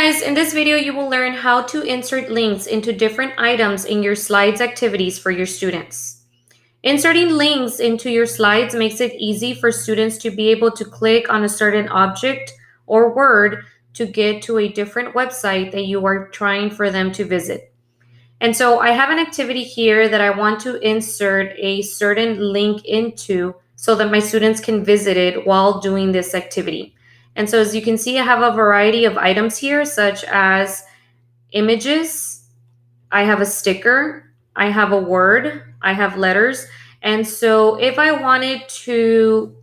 guys, in this video you will learn how to insert links into different items in your slides activities for your students. Inserting links into your slides makes it easy for students to be able to click on a certain object or word to get to a different website that you are trying for them to visit. And so I have an activity here that I want to insert a certain link into so that my students can visit it while doing this activity. And so as you can see, I have a variety of items here, such as images, I have a sticker, I have a word, I have letters. And so if I wanted to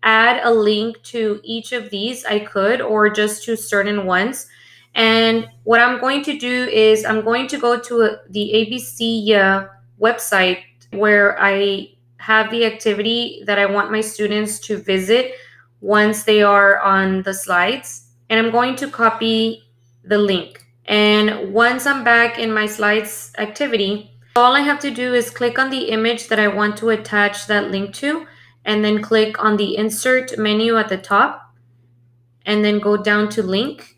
add a link to each of these, I could, or just to certain ones. And what I'm going to do is I'm going to go to the ABC website where I have the activity that I want my students to visit once they are on the slides. And I'm going to copy the link. And once I'm back in my slides activity, all I have to do is click on the image that I want to attach that link to, and then click on the insert menu at the top, and then go down to link.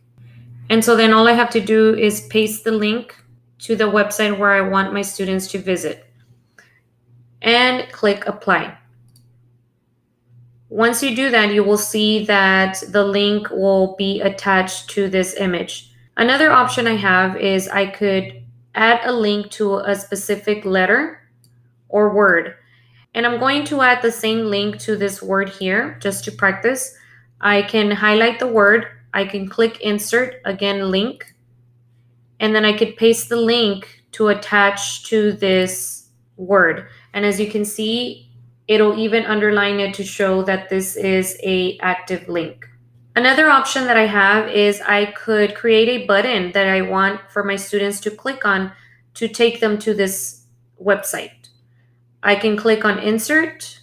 And so then all I have to do is paste the link to the website where I want my students to visit and click apply. Once you do that, you will see that the link will be attached to this image. Another option I have is I could add a link to a specific letter or word. And I'm going to add the same link to this word here just to practice. I can highlight the word, I can click insert, again link, and then I could paste the link to attach to this word. And as you can see, it'll even underline it to show that this is a active link. Another option that I have is I could create a button that I want for my students to click on to take them to this website. I can click on insert,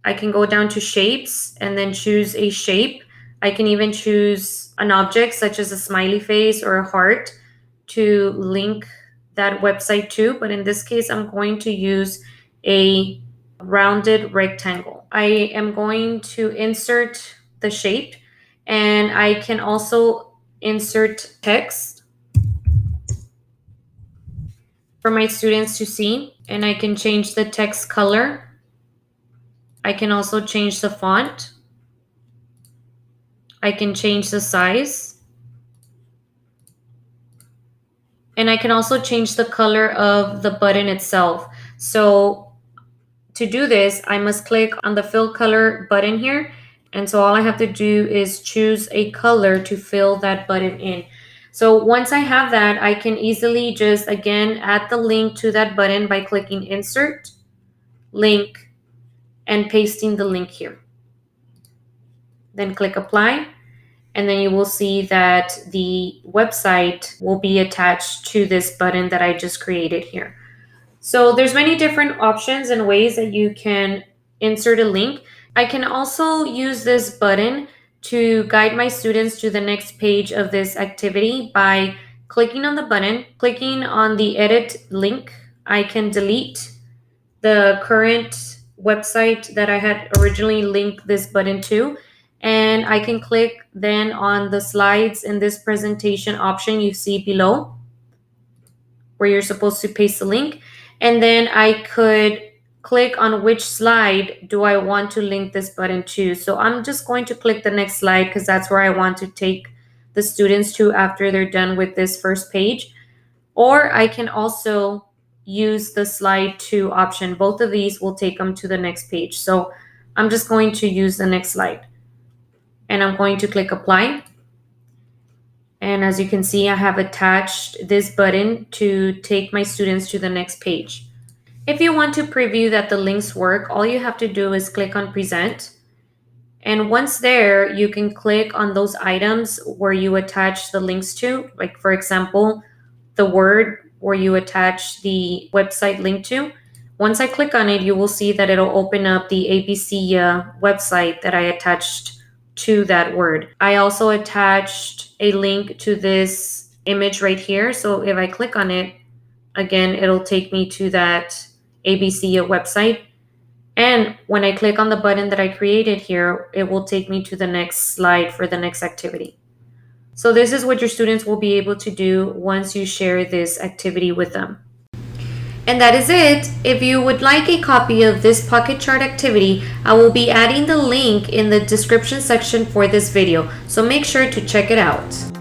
I can go down to shapes and then choose a shape. I can even choose an object such as a smiley face or a heart to link that website to, but in this case I'm going to use a rounded rectangle. I am going to insert the shape, and I can also insert text for my students to see, and I can change the text color. I can also change the font. I can change the size. And I can also change the color of the button itself. So to do this, I must click on the fill color button here. And so all I have to do is choose a color to fill that button in. So once I have that, I can easily just, again, add the link to that button by clicking insert, link, and pasting the link here. Then click apply. And then you will see that the website will be attached to this button that I just created here. So there's many different options and ways that you can insert a link. I can also use this button to guide my students to the next page of this activity by clicking on the button, clicking on the edit link. I can delete the current website that I had originally linked this button to, and I can click then on the slides in this presentation option you see below where you're supposed to paste the link. And then I could click on which slide do I want to link this button to. So I'm just going to click the next slide because that's where I want to take the students to after they're done with this first page. Or I can also use the slide to option. Both of these will take them to the next page. So I'm just going to use the next slide. And I'm going to click apply. And as you can see, I have attached this button to take my students to the next page. If you want to preview that the links work, all you have to do is click on present. And once there, you can click on those items where you attach the links to, like for example, the word where you attach the website link to. Once I click on it, you will see that it'll open up the ABC website that I attached to that word. I also attached a link to this image right here. So if I click on it, again, it'll take me to that ABC website. And when I click on the button that I created here, it will take me to the next slide for the next activity. So this is what your students will be able to do once you share this activity with them. And that is it. If you would like a copy of this Pocket Chart activity, I will be adding the link in the description section for this video, so make sure to check it out.